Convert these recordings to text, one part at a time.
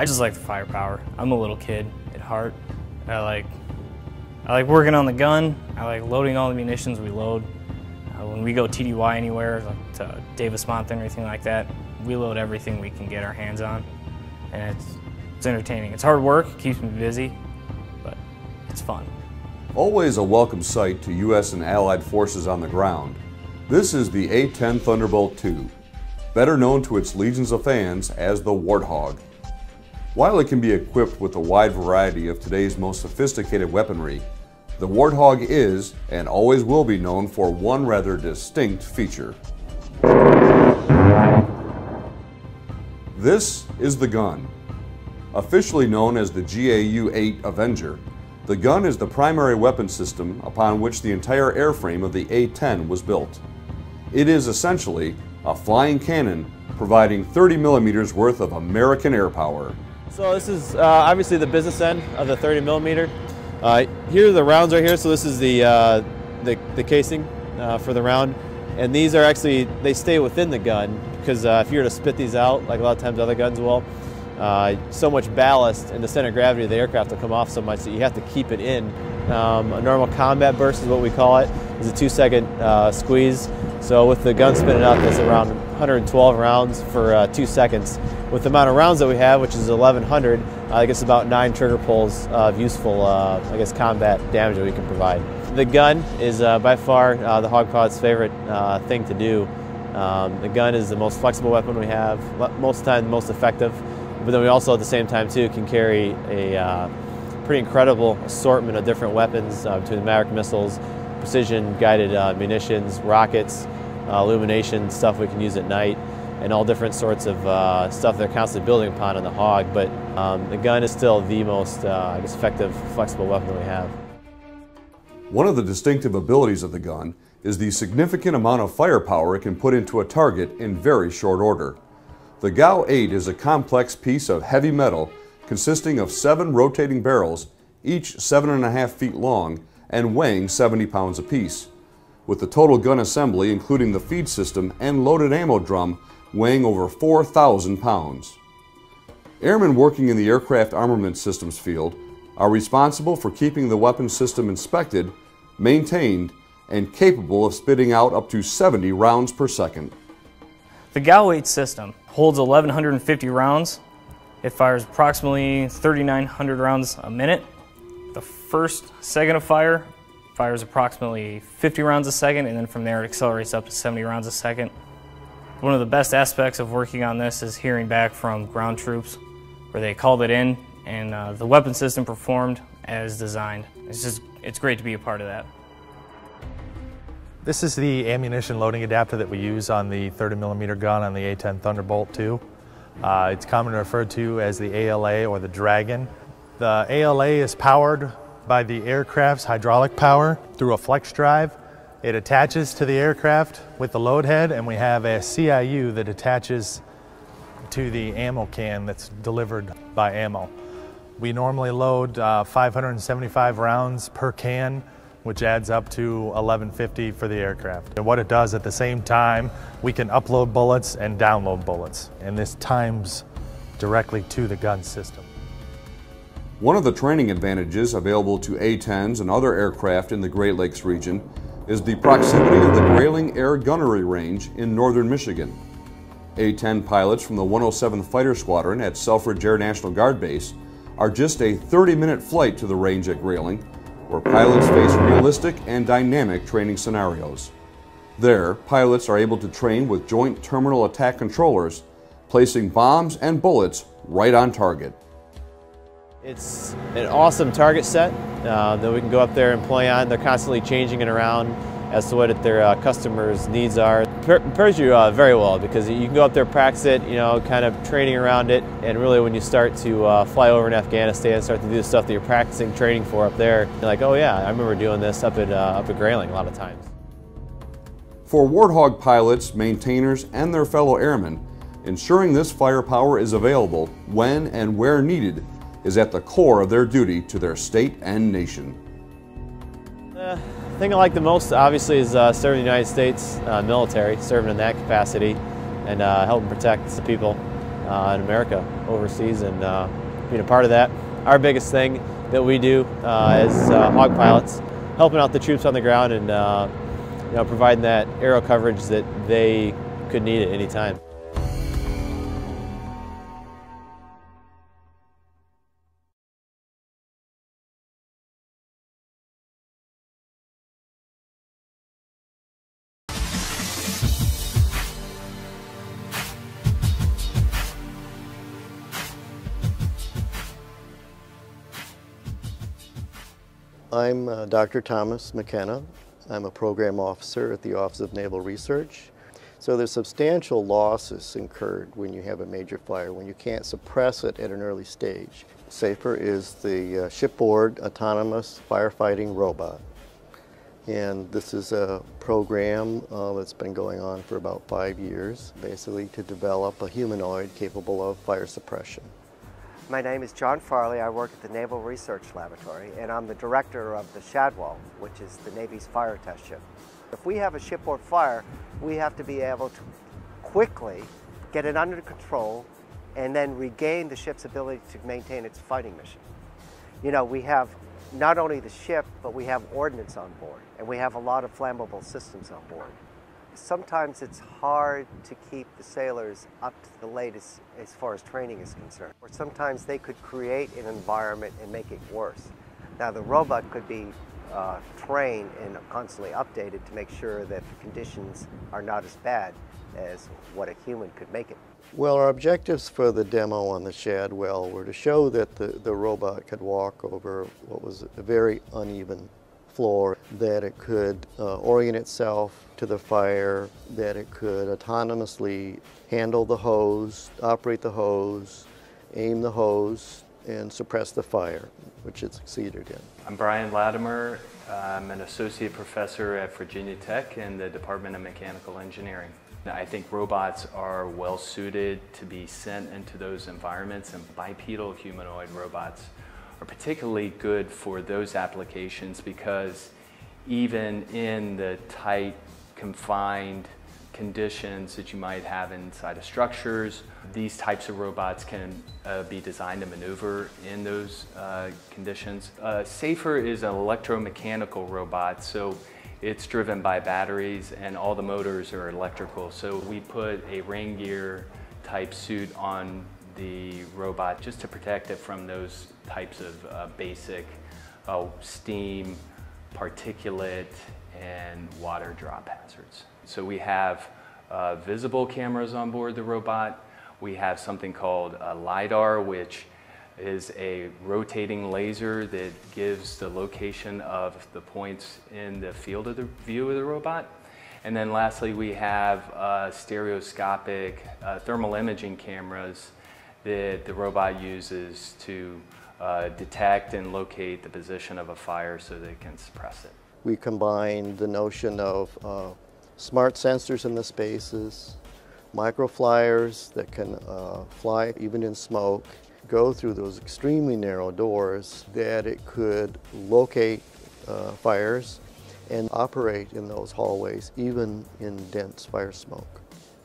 I just like the firepower. I'm a little kid at heart. I like working on the gun. I like loading all the munitions we load. When we go TDY anywhere, like to Davis-Monthan or anything like that, we load everything we can get our hands on. And it's entertaining. It's hard work, it keeps me busy, but it's fun. Always a welcome sight to U.S. and Allied forces on the ground. This is the A-10 Thunderbolt II, better known to its legions of fans as the Warthog. While it can be equipped with a wide variety of today's most sophisticated weaponry, the Warthog is, and always will be, known for one rather distinct feature. This is the gun. Officially known as the GAU-8 Avenger, the gun is the primary weapon system upon which the entire airframe of the A-10 was built. It is essentially a flying cannon providing 30 millimeters worth of American air power. So this is obviously the business end of the 30 millimeter. Here are the rounds right here. So this is the casing for the round, and these are actually, they stay within the gun because if you were to spit these out, like a lot of times other guns will, so much ballast and the center of gravity of the aircraft will come off so much that you have to keep it in. A normal combat burst is what we call it. It's a 2-second squeeze. So with the gun spinning out, that's around 112 rounds for 2 seconds. With the amount of rounds that we have, which is 1,100, I guess about 9 trigger pulls of useful, I guess, combat damage that we can provide. The gun is by far the Hogpod's favorite thing to do. The gun is the most flexible weapon we have, most of the time the most effective, but then we also at the same time too can carry a pretty incredible assortment of different weapons between the Maverick missiles, precision guided munitions, rockets, illumination stuff we can use at night, and all different sorts of stuff they're constantly building upon on the Hog. But the gun is still the most I guess, effective, flexible weapon that we have. One of the distinctive abilities of the gun is the significant amount of firepower it can put into a target in very short order. The GAU-8 is a complex piece of heavy metal consisting of 7 rotating barrels, each 7.5 feet long and weighing 70 pounds apiece, with the total gun assembly, including the feed system and loaded ammo drum, weighing over 4,000 pounds. Airmen working in the aircraft armament systems field are responsible for keeping the weapon system inspected, maintained, and capable of spitting out up to 70 rounds per second. The GAU-8 system holds 1,150 rounds. It fires approximately 3,900 rounds a minute. The first second of fire fires approximately 50 rounds a second, and then from there it accelerates up to 70 rounds a second. One of the best aspects of working on this is hearing back from ground troops where they called it in and the weapon system performed as designed. It's great to be a part of that. This is the ammunition loading adapter that we use on the 30 millimeter gun on the A-10 Thunderbolt II. It's commonly referred to as the ALA or the Dragon. The ALA is powered by the aircraft's hydraulic power through a flex drive. It attaches to the aircraft with the load head, and we have a CIU that attaches to the ammo can that's delivered by ammo. We normally load 575 rounds per can, which adds up to 1,150 for the aircraft. And what it does at the same time, we can upload bullets and download bullets, and this times directly to the gun system. One of the training advantages available to A-10s and other aircraft in the Great Lakes region is the proximity of the Grayling Air Gunnery Range in northern Michigan. A-10 pilots from the 107th Fighter Squadron at Selfridge Air National Guard Base are just a 30-minute flight to the range at Grayling, where pilots face realistic and dynamic training scenarios. There, pilots are able to train with Joint Terminal Attack Controllers, placing bombs and bullets right on target. It's an awesome target set that we can go up there and play on. They're constantly changing it around as to what their customers' needs are. It prepares you very well because you can go up there, practice it, kind of training around it, and really when you start to fly over in Afghanistan, start to do the stuff that you're practicing training for up there, you're like, oh yeah, I remember doing this up at Grayling a lot of times. For Warthog pilots, maintainers, and their fellow airmen, ensuring this firepower is available when and where needed is at the core of their duty to their state and nation. The thing I like the most, obviously, is serving the United States military, serving in that capacity, and helping protect the people in America overseas, and being a part of that. Our biggest thing that we do as hog pilots, helping out the troops on the ground and you know, providing that aero coverage that they could need at any time. I'm Dr. Thomas McKenna. I'm a program officer at the Office of Naval Research. So there's substantial losses incurred when you have a major fire, when you can't suppress it at an early stage. SAFER is the shipboard autonomous firefighting robot. And this is a program that's been going on for about 5 years, basically to develop a humanoid capable of fire suppression. My name is John Farley. I work at the Naval Research Laboratory, and I'm the director of the Shadwell, which is the Navy's fire test ship. If we have a shipboard fire, we have to be able to quickly get it under control and then regain the ship's ability to maintain its fighting mission. You know, we have not only the ship, but we have ordnance on board, and we have a lot of flammable systems on board. Sometimes it's hard to keep the sailors up to the latest as far as training is concerned. Or sometimes they could create an environment and make it worse. Now the robot could be trained and constantly updated to make sure that the conditions are not as bad as what a human could make it. Well, our objectives for the demo on the Shadwell were to show that the robot could walk over what was a very uneven floor, that it could orient itself to the fire, that it could autonomously handle the hose, operate the hose, aim the hose, and suppress the fire, which it succeeded in. I'm Brian Latimer. I'm an associate professor at Virginia Tech in the Department of Mechanical Engineering. I think robots are well suited to be sent into those environments, and bipedal humanoid robots are particularly good for those applications because even in the tight, confined conditions that you might have inside of structures, these types of robots can be designed to maneuver in those conditions. SAFER is an electromechanical robot, so it's driven by batteries and all the motors are electrical. So we put a rain gear type suit on the robot just to protect it from those types of basic steam, particulate, and water drop hazards. So we have visible cameras on board the robot. We have something called a LiDAR, which is a rotating laser that gives the location of the points in the field of the view of the robot. And then lastly, we have stereoscopic thermal imaging cameras that the robot uses to detect and locate the position of a fire so they can suppress it. We combined the notion of smart sensors in the spaces, microflyers that can fly even in smoke, go through those extremely narrow doors, that it could locate fires and operate in those hallways even in dense fire smoke.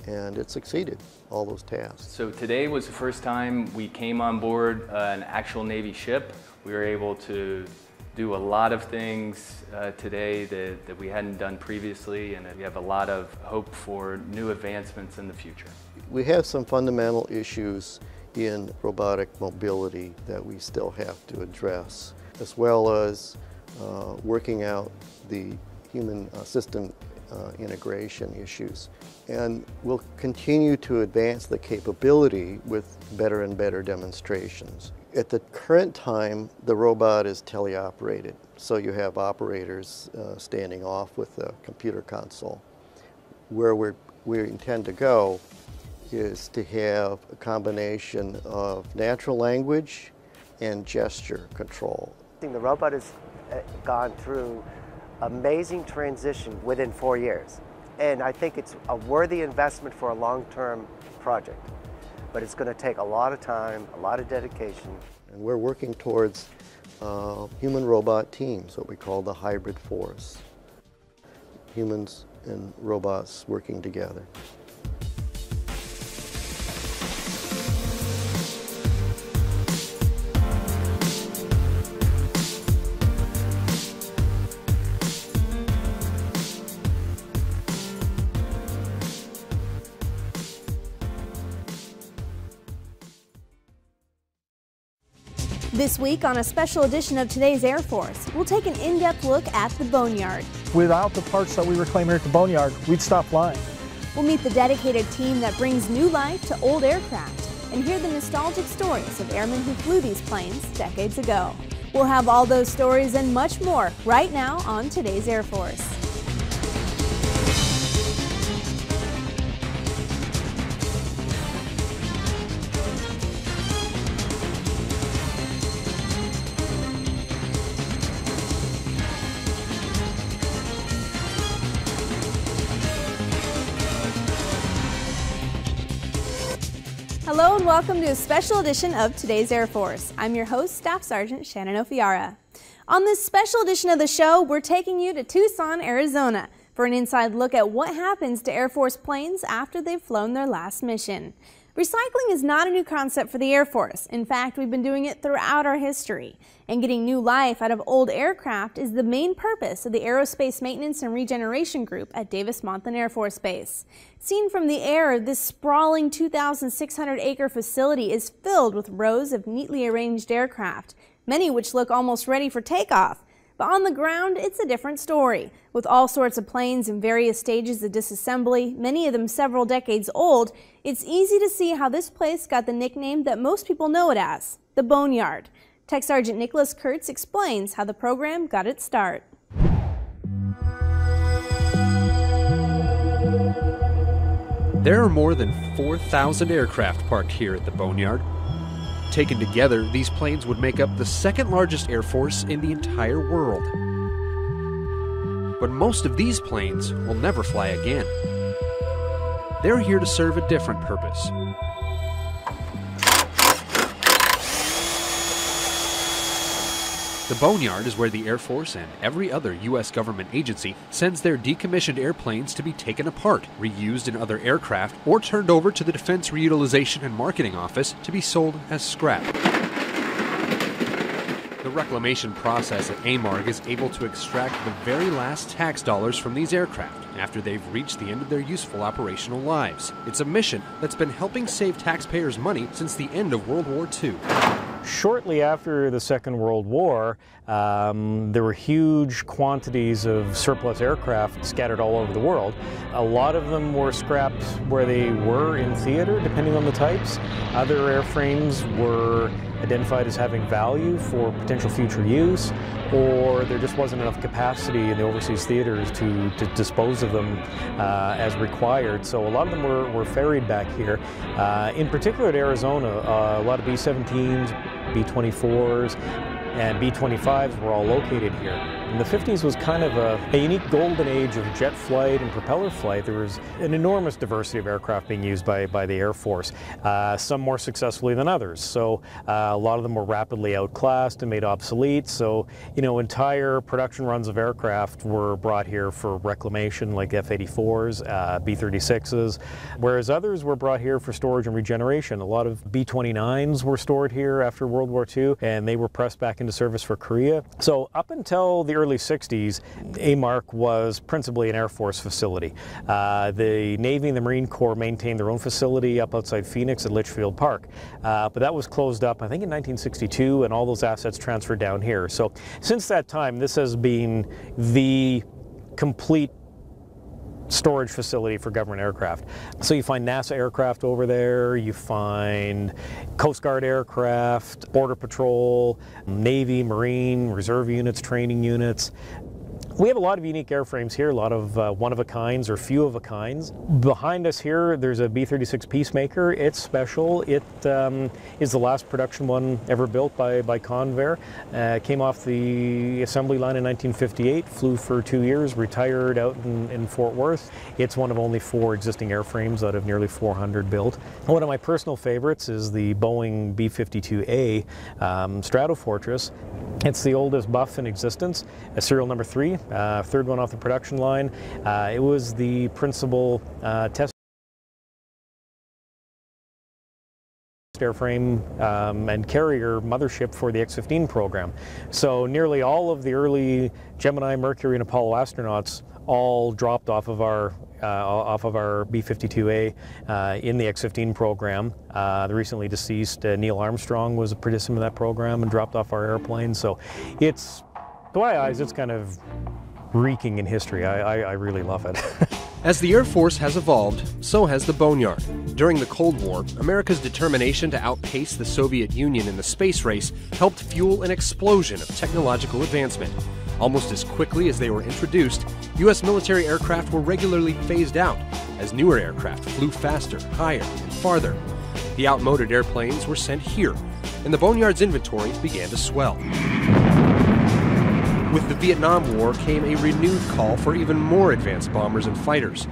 And it succeeded all those tasks. So today was the first time we came on board an actual Navy ship. We were able to do a lot of things today that we hadn't done previously, and we have a lot of hope for new advancements in the future. We have some fundamental issues in robotic mobility that we still have to address, as well as working out the human system integration issues. And we'll continue to advance the capability with better and better demonstrations. At the current time, the robot is teleoperated, so you have operators standing off with the computer console. Where we intend to go is to have a combination of natural language and gesture control. The robot has gone through amazing transition within 4 years. And I think it's a worthy investment for a long-term project. But it's going to take a lot of time, a lot of dedication. And we're working towards human-robot teams, what we call the hybrid force. Humans and robots working together. This week on a special edition of Today's Air Force, we'll take an in-depth look at the Boneyard. Without the parts that we reclaim here at the Boneyard, we'd stop flying. We'll meet the dedicated team that brings new life to old aircraft and hear the nostalgic stories of airmen who flew these planes decades ago. We'll have all those stories and much more right now on Today's Air Force. Hello and welcome to a special edition of Today's Air Force. I'm your host, Staff Sergeant Shannon Ofiara. On this special edition of the show, we're taking you to Tucson, Arizona for an inside look at what happens to Air Force planes after they've flown their last mission. Recycling is not a new concept for the Air Force. In fact, we've been doing it throughout our history. And getting new life out of old aircraft is the main purpose of the Aerospace Maintenance and Regeneration Group at Davis-Monthan Air Force Base. Seen from the air, this sprawling 2,600-acre facility is filled with rows of neatly arranged aircraft, many which look almost ready for takeoff. But on the ground, it's a different story. With all sorts of planes in various stages of disassembly, many of them several decades old, it's easy to see how this place got the nickname that most people know it as, the Boneyard. Tech Sergeant Nicholas Kurtz explains how the program got its start. There are more than 4,000 aircraft parked here at the Boneyard. Taken together, these planes would make up the second largest air force in the entire world. But most of these planes will never fly again. They're here to serve a different purpose. The Boneyard is where the Air Force and every other U.S. government agency sends their decommissioned airplanes to be taken apart, reused in other aircraft, or turned over to the Defense Reutilization and Marketing Office to be sold as scrap. The reclamation process at AMARG is able to extract the very last tax dollars from these aircraft after they've reached the end of their useful operational lives. It's a mission that's been helping save taxpayers money since the end of World War II. Shortly after the Second World War, there were huge quantities of surplus aircraft scattered all over the world. A lot of them were scrapped where they were in theater, depending on the types. Other airframes were identified as having value for potential future use, or there just wasn't enough capacity in the overseas theaters to dispose of them as required. So a lot of them were ferried back here. In particular at Arizona, a lot of B-17s, B-24s, and B-25s were all located here. And the 50s was kind of a unique golden age of jet flight and propeller flight. There was an enormous diversity of aircraft being used by the Air Force, some more successfully than others. So a lot of them were rapidly outclassed and made obsolete. So, you know, entire production runs of aircraft were brought here for reclamation, like F-84s, B-36s, whereas others were brought here for storage and regeneration. A lot of B-29s were stored here after World War II, and they were pressed back into service for Korea. So up until the early 60s, AMARC was principally an Air Force facility. The Navy and the Marine Corps maintained their own facility up outside Phoenix at Litchfield Park. But that was closed up, I think, in 1962, and all those assets transferred down here. So since that time, this has been the complete storage facility for government aircraft. So you find NASA aircraft over there, you find Coast Guard aircraft, Border Patrol, Navy, Marine, Reserve units, training units. We have a lot of unique airframes here, a lot of one-of-a-kinds or few-of-a-kinds. Behind us here, there's a B-36 Peacemaker. It's special. It is the last production one ever built by Convair. Came off the assembly line in 1958, flew for 2 years, retired out in Fort Worth. It's one of only 4 existing airframes out of nearly 400 built. One of my personal favorites is the Boeing B-52A Stratofortress. It's the oldest Buff in existence, serial number 3, third one off the production line. It was the principal test airframe and carrier mothership for the X-15 program. So nearly all of the early Gemini, Mercury, and Apollo astronauts all dropped off of our B-52A in the X-15 program. The recently deceased Neil Armstrong was a participant of that program and dropped off our airplane. So it's, to my eyes, it's kind of reeking in history. I really love it. As the Air Force has evolved, so has the Boneyard. During the Cold War, America's determination to outpace the Soviet Union in the space race helped fuel an explosion of technological advancement. Almost as quickly as they were introduced, U.S. military aircraft were regularly phased out as newer aircraft flew faster, higher, and farther. The outmoded airplanes were sent here, and the Boneyard's inventory began to swell. With the Vietnam War came a renewed call for even more advanced bombers and fighters.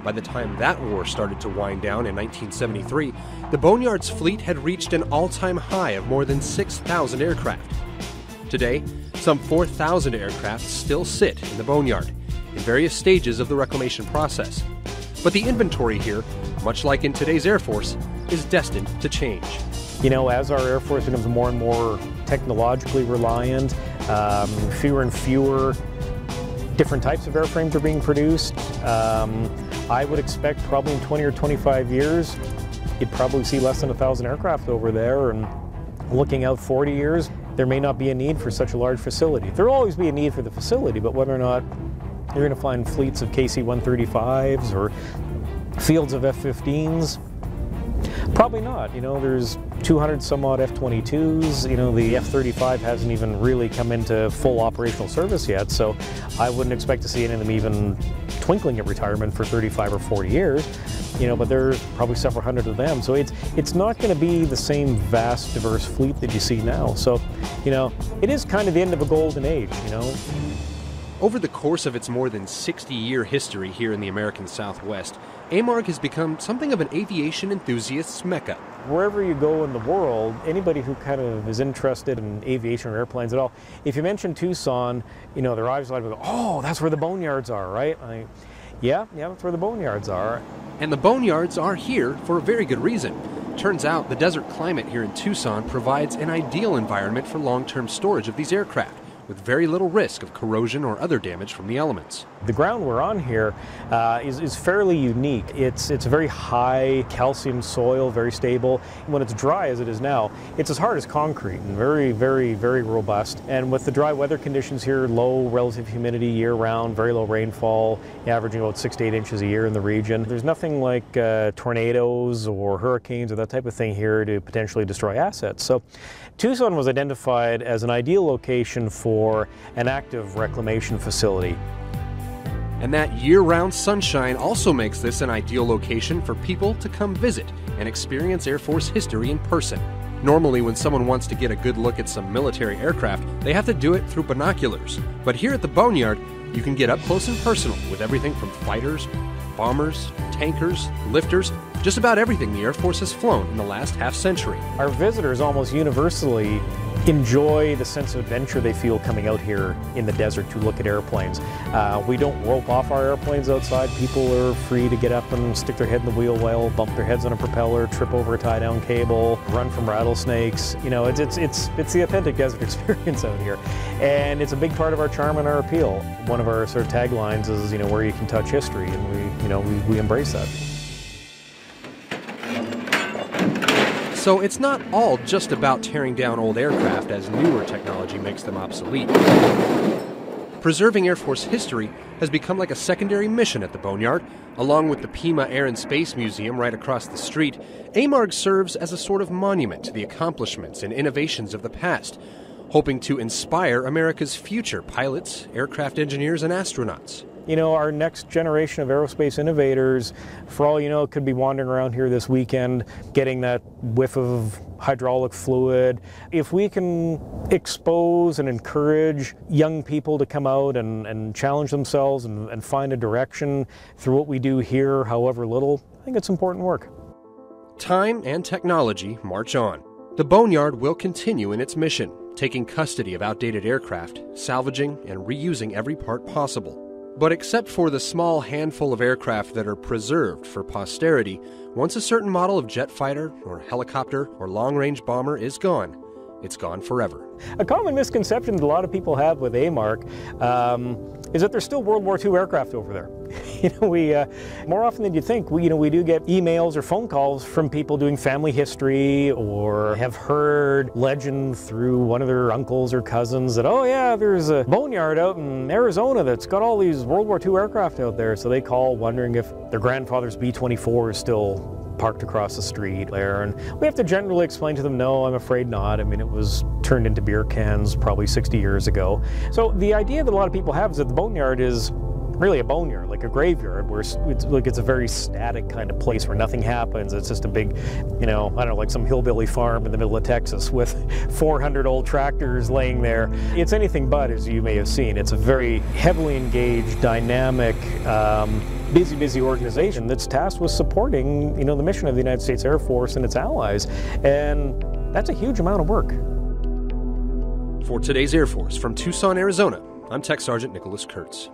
By the time that war started to wind down in 1973, the Boneyard's fleet had reached an all-time high of more than 6,000 aircraft. Today, some 4,000 aircraft still sit in the Boneyard, in various stages of the reclamation process. But the inventory here, much like in today's Air Force, is destined to change. You know, as our Air Force becomes more and more technologically reliant, fewer and fewer different types of airframes are being produced. I would expect probably in 20 or 25 years, you'd probably see less than 1,000 aircraft over there, and looking out 40 years, there may not be a need for such a large facility. There will always be a need for the facility, but whether or not you're going to find fleets of KC-135s or fields of F-15s, probably not. You know, there's 200 some odd F-22s. You know, the F-35 hasn't even really come into full operational service yet, so I wouldn't expect to see any of them even twinkling at retirement for 35 or 40 years. You know, but there's probably several hundred of them, so it's not going to be the same vast, diverse fleet that you see now. So, you know, it is kind of the end of a golden age, you know. Over the course of its more than 60-year history here in the American Southwest, AMARG has become something of an aviation enthusiast's mecca. Wherever you go in the world, anybody who kind of is interested in aviation or airplanes at all, if you mention Tucson, you know, their eyes light up and go, oh, that's where the Boneyards are, right? Yeah, that's where the Boneyards are. And the Boneyards are here for a very good reason. Turns out the desert climate here in Tucson provides an ideal environment for long-term storage of these aircraft, with very little risk of corrosion or other damage from the elements. The ground we're on here is fairly unique. It's a very high calcium soil, very stable. When it's dry as it is now, it's as hard as concrete and very, very, very robust. And with the dry weather conditions here, low relative humidity year-round, very low rainfall, averaging about 6 to 8 inches a year in the region, there's nothing like tornadoes or hurricanes or that type of thing here to potentially destroy assets. So Tucson was identified as an ideal location for an active reclamation facility. And that year-round sunshine also makes this an ideal location for people to come visit and experience Air Force history in person. Normally, when someone wants to get a good look at some military aircraft, they have to do it through binoculars. But here at the Boneyard, you can get up close and personal with everything from fighters, bombers, tankers, lifters, just about everything the Air Force has flown in the last half-century. Our visitors almost universally enjoy the sense of adventure they feel coming out here in the desert to look at airplanes. We don't rope off our airplanes outside. People are free to get up and stick their head in the wheel well, bump their heads on a propeller, trip over a tie-down cable, run from rattlesnakes. You know, it's the authentic desert experience out here, and it's a big part of our charm and our appeal. One of our sort of taglines is, you know, where you can touch history, and we embrace that. So it's not all just about tearing down old aircraft as newer technology makes them obsolete. Preserving Air Force history has become like a secondary mission at the Boneyard. Along with the Pima Air and Space Museum right across the street, AMARG serves as a sort of monument to the accomplishments and innovations of the past, hoping to inspire America's future pilots, aircraft engineers, and astronauts. You know, our next generation of aerospace innovators, for all you know, could be wandering around here this weekend, getting that whiff of hydraulic fluid. If we can expose and encourage young people to come out and challenge themselves and find a direction through what we do here, however little, I think it's important work. Time and technology march on. The Boneyard will continue in its mission, taking custody of outdated aircraft, salvaging and reusing every part possible. But except for the small handful of aircraft that are preserved for posterity, once a certain model of jet fighter or helicopter or long-range bomber is gone, it's gone forever. A common misconception that a lot of people have with AMARC is that there's still World War II aircraft over there. We more often than you think, we do get emails or phone calls from people doing family history or have heard legend through one of their uncles or cousins that, oh yeah, there's a boneyard out in Arizona that's got all these World War II aircraft out there. So they call wondering if their grandfather's B-24 is still parked across the street there, and we have to generally explain to them, no, I'm afraid not. I mean, it was turned into beer cans probably 60 years ago. So the idea that a lot of people have is that the boneyard is really a boneyard, like a graveyard, where it's a very static kind of place where nothing happens. It's just a big, I don't know, like some hillbilly farm in the middle of Texas with 400 old tractors laying there. It's anything but, as you may have seen. It's a very heavily engaged, dynamic, busy organization that's tasked with supporting, the mission of the United States Air Force and its allies. And that's a huge amount of work. For today's Air Force from Tucson, Arizona, I'm Tech Sergeant Nicholas Kurtz.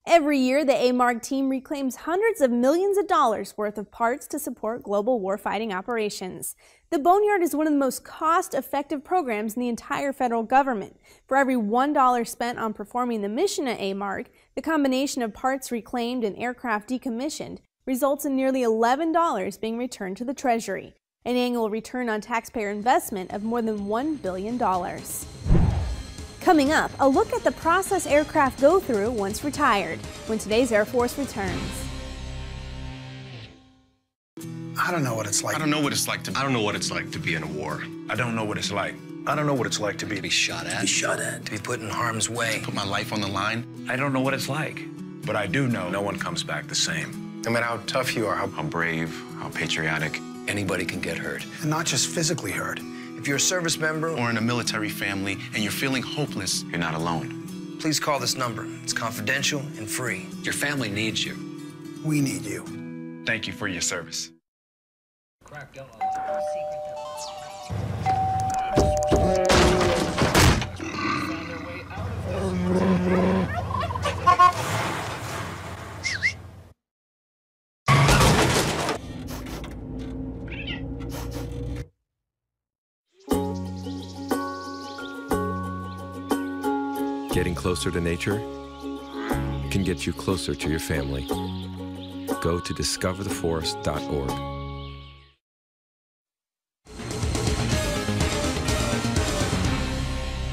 Every year, the AMARC team reclaims hundreds of millions of dollars worth of parts to support global warfighting operations. The Boneyard is one of the most cost-effective programs in the entire federal government. For every $1 spent on performing the mission at AMARC, the combination of parts reclaimed and aircraft decommissioned results in nearly $11 being returned to the Treasury, an annual return on taxpayer investment of more than $1 billion. Coming up, a look at the process aircraft go through once retired, when today's Air Force returns. I don't know what it's like. I don't know what it's like to be in a war. I don't know what it's like. I don't know what it's like to be shot at. To be put in harm's way. Put my life on the line. I don't know what it's like. But I do know no one comes back the same. No matter how tough you are, how brave, how patriotic, anybody can get hurt. And not just physically hurt. If you're a service member or in a military family and you're feeling hopeless, you're not alone. Please call this number. It's confidential and free. Your family needs you. We need you. Thank you for your service. Getting closer to nature can get you closer to your family. Go to discovertheforest.org.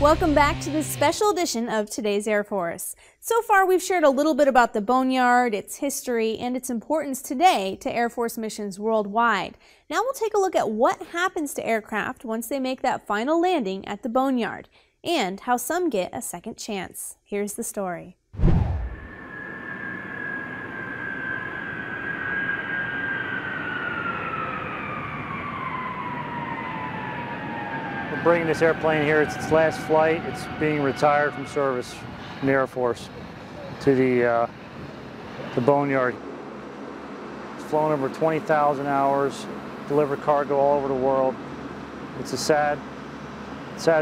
Welcome back to this special edition of Today's Air Force. So far, we've shared a little bit about the Boneyard, its history, and its importance today to Air Force missions worldwide. Now we'll take a look at what happens to aircraft once they make that final landing at the Boneyard, and how some get a second chance. Here's the story. We're bringing this airplane here. It's its last flight. It's being retired from service in the Air Force to the Boneyard. It's flown over 20,000 hours, delivered cargo all over the world. It's a sad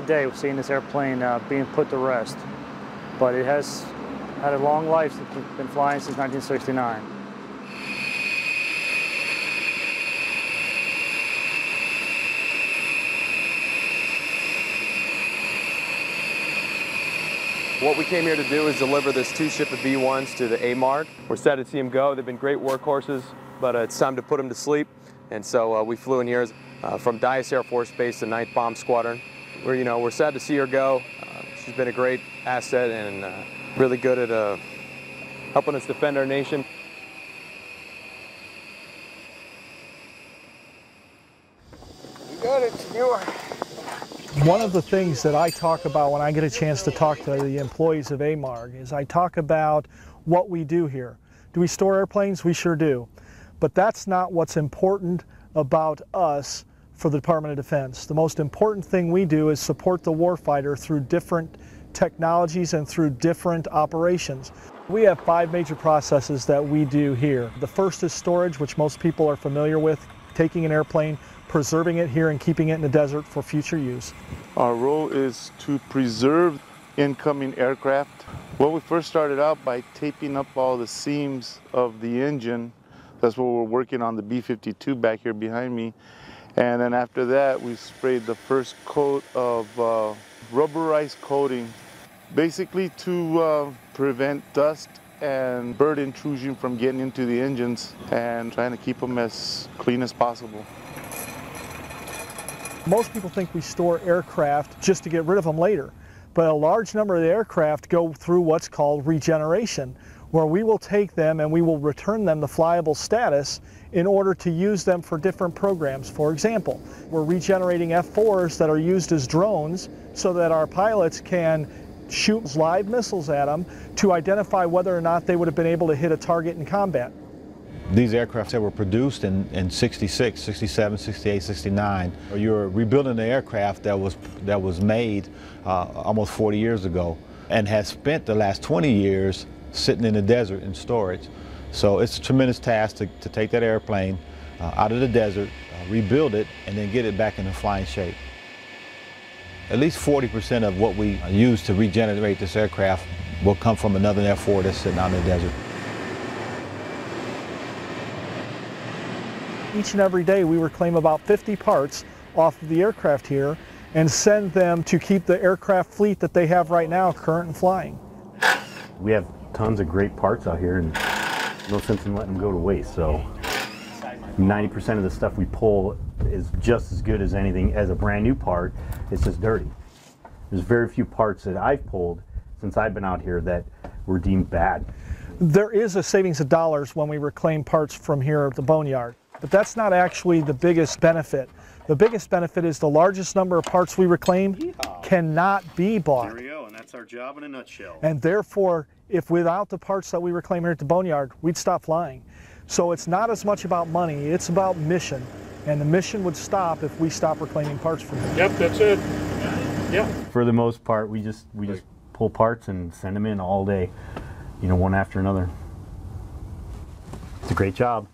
day of seeing this airplane being put to rest, but it has had a long life. It's been flying since 1969. What we came here to do is deliver this 2 ship of B-1s to the AMARC. We're sad to see them go. They've been great workhorses, but it's time to put them to sleep. And so we flew in here from Dyess Air Force Base, the 9th Bomb Squadron. We're sad to see her go. She's been a great asset and really good at helping us defend our nation. You got it, senor. One of the things that I talk about when I get a chance to talk to the employees of AMARC is I talk about what we do here. Do we store airplanes? We sure do. But that's not what's important about us for the Department of Defense. The most important thing we do is support the warfighter through different technologies and through different operations. We have 5 major processes that we do here. The first is storage, which most people are familiar with, taking an airplane, preserving it here and keeping it in the desert for future use. Our role is to preserve incoming aircraft. Well, we first started out by taping up all the seams of the engine. That's what we're working on, the B-52 back here behind me. And then after that, we sprayed the first coat of rubberized coating, basically to prevent dust and bird intrusion from getting into the engines and trying to keep them as clean as possible. Most people think we store aircraft just to get rid of them later, but a large number of the aircraft go through what's called regeneration, where we will take them and we will return them to flyable status in order to use them for different programs. For example, we're regenerating F-4s that are used as drones so that our pilots can shoot live missiles at them to identify whether or not they would have been able to hit a target in combat. These aircraft that were produced in 66, 67, 68, 69, you're rebuilding an aircraft that was made almost 40 years ago and has spent the last 20 years sitting in the desert in storage. So it's a tremendous task to take that airplane out of the desert, rebuild it, and then get it back into flying shape. At least 40% of what we use to regenerate this aircraft will come from another F-4 that's sitting out in the desert. Each and every day we reclaim about 50 parts off of the aircraft here and send them to keep the aircraft fleet that they have right now current and flying. We have tons of great parts out here and no sense in letting them go to waste. So 90% of the stuff we pull is just as good as anything as a brand new part. It's just dirty. There's very few parts that I've pulled since I've been out here that were deemed bad. There is a savings of dollars when we reclaim parts from here at the boneyard, but that's not actually the biggest benefit. The biggest benefit is the largest number of parts we reclaim cannot be bought. There we go, and that's our job in a nutshell. And therefore, if without the parts that we reclaim here at the boneyard, we'd stop flying. So it's not as much about money, it's about mission. And the mission would stop if we stop reclaiming parts from here. Yep, that's it. Yeah. For the most part, we just pull parts and send them in all day, you know, one after another. It's a great job.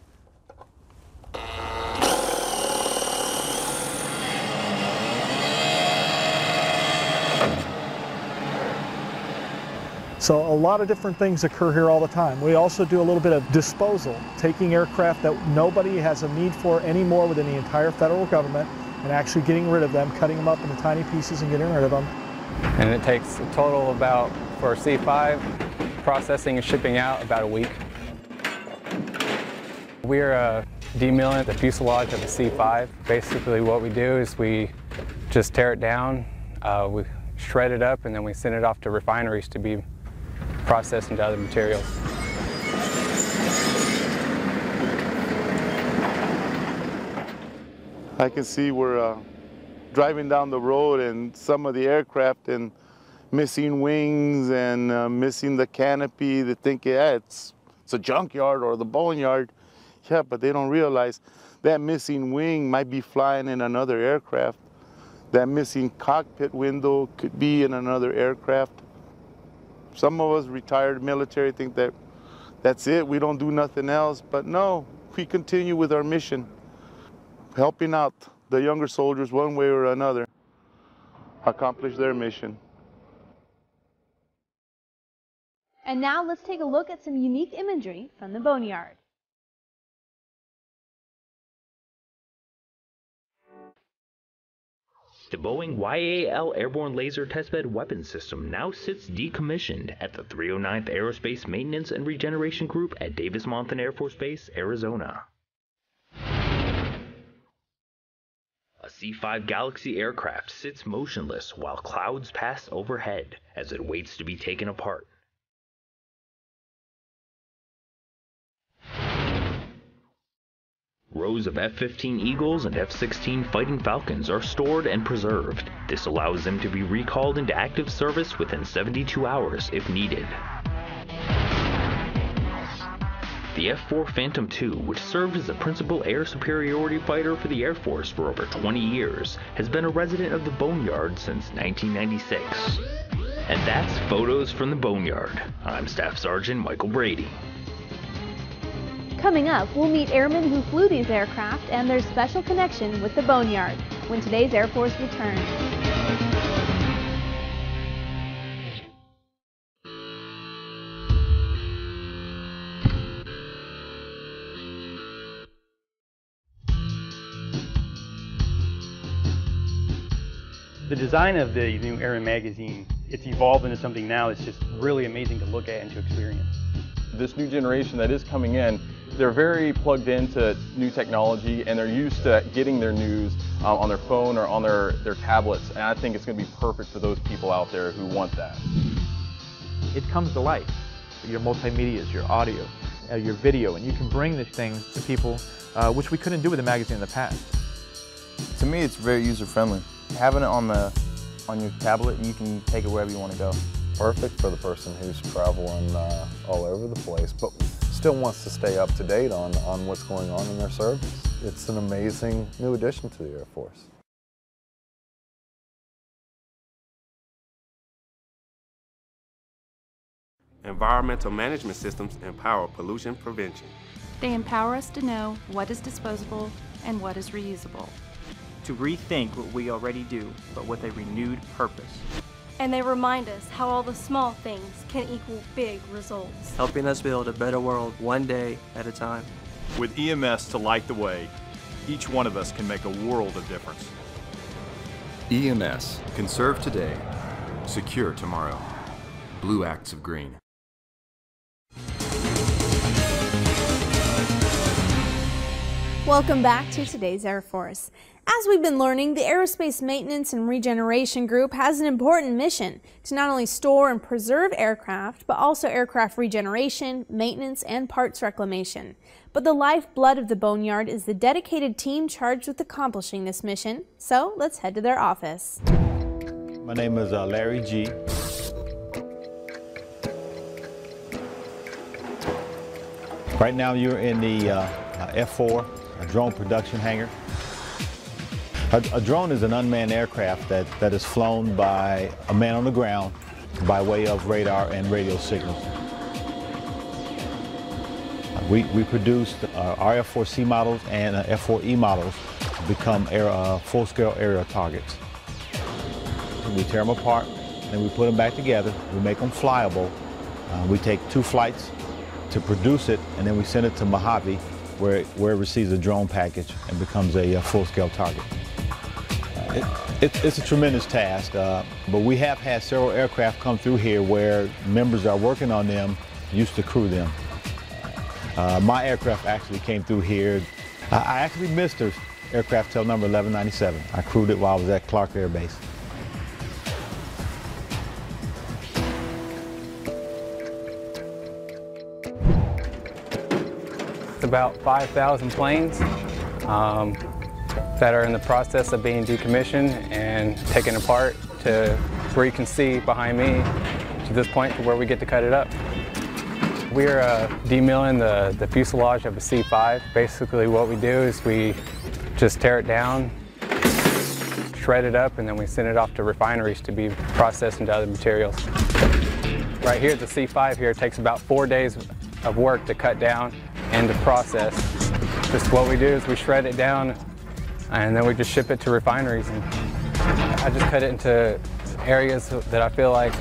So a lot of different things occur here all the time. We also do a little bit of disposal, taking aircraft that nobody has a need for anymore within the entire federal government and actually getting rid of them, cutting them up into tiny pieces and getting rid of them. And it takes a total about, for C5, processing and shipping out about a week. We're demilling the fuselage of the C5. Basically what we do is we just tear it down, we shred it up, and then we send it off to refineries to be processed into other materials. I can see we're driving down the road and some of the aircraft and missing wings and missing the canopy. They think, yeah, it's a junkyard or the boneyard. Yeah, but they don't realize that missing wing might be flying in another aircraft. That missing cockpit window could be in another aircraft. Some of us retired military think that that's it, we don't do nothing else, but no, we continue with our mission, helping out the younger soldiers one way or another accomplish their mission. And now let's take a look at some unique imagery from the boneyard. The Boeing YAL Airborne Laser Testbed Weapon System now sits decommissioned at the 309th Aerospace Maintenance and Regeneration Group at Davis-Monthan Air Force Base, Arizona. A C-5 Galaxy aircraft sits motionless while clouds pass overhead as it waits to be taken apart. Rows of F-15 Eagles and F-16 Fighting Falcons are stored and preserved. This allows them to be recalled into active service within 72 hours if needed. The F-4 Phantom II, which served as the principal air superiority fighter for the Air Force for over 20 years, has been a resident of the Boneyard since 1996. And that's Photos from the Boneyard. I'm Staff Sergeant Michael Brady. Coming up, we'll meet airmen who flew these aircraft and their special connection with the Boneyard when today's Air Force returns. The design of the new Airman magazine, it's evolved into something now that's just really amazing to look at and to experience. This new generation that is coming in, they're very plugged into new technology and they're used to getting their news on their phone or on their tablets, and I think it's going to be perfect for those people out there who want that. It comes to life. Your multimedias, your audio, your video, and you can bring these things to people which we couldn't do with a magazine in the past. To me, it's very user-friendly. Having it on your tablet, you can take it wherever you want to go. Perfect for the person who's traveling all over the place, but still wants to stay up to date on what's going on in their service. It's an amazing new addition to the Air Force. Environmental management systems empower pollution prevention. They empower us to know what is disposable and what is reusable. To rethink what we already do, but with a renewed purpose. And they remind us how all the small things can equal big results. Helping us build a better world one day at a time. With EMS to light the way, each one of us can make a world of difference. EMS. Conserve today, secure tomorrow. Blue Acts of Green. Welcome back to today's Air Force. As we've been learning, the Aerospace Maintenance and Regeneration Group has an important mission to not only store and preserve aircraft, but also aircraft regeneration, maintenance, and parts reclamation. But the lifeblood of the Boneyard is the dedicated team charged with accomplishing this mission. So let's head to their office. My name is Larry G. Right now you're in the F4, a drone production hangar. A drone is an unmanned aircraft that is flown by a man on the ground by way of radar and radio signals. We produced our F4C models and F4E models to become full-scale aerial targets. We tear them apart, and we put them back together. We make them flyable. We take 2 flights to produce it, and then we send it to Mojave, where it receives a drone package and becomes a full-scale target. It's a tremendous task, but we have had several aircraft come through here where members that are working on them used to crew them. My aircraft actually came through here. I actually missed aircraft tail number 1197. I crewed it while I was at Clark Air Base. It's about 5,000 planes that are in the process of being decommissioned and taken apart to where you can see behind me to this point to where we get to cut it up. We're demilling the fuselage of a C5. Basically what we do is we just tear it down, shred it up, and then we send it off to refineries to be processed into other materials. Right here, the C5 here takes about 4 days of work to cut down and to process. Just what we do is we shred it down and then we just ship it to refineries. And I just cut it into areas that I feel like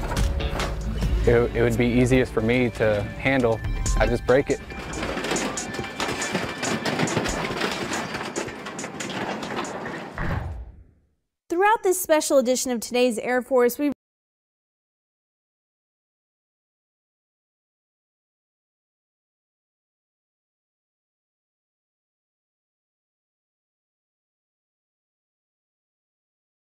it would be easiest for me to handle. I just break it. Throughout this special edition of today's Air Force, we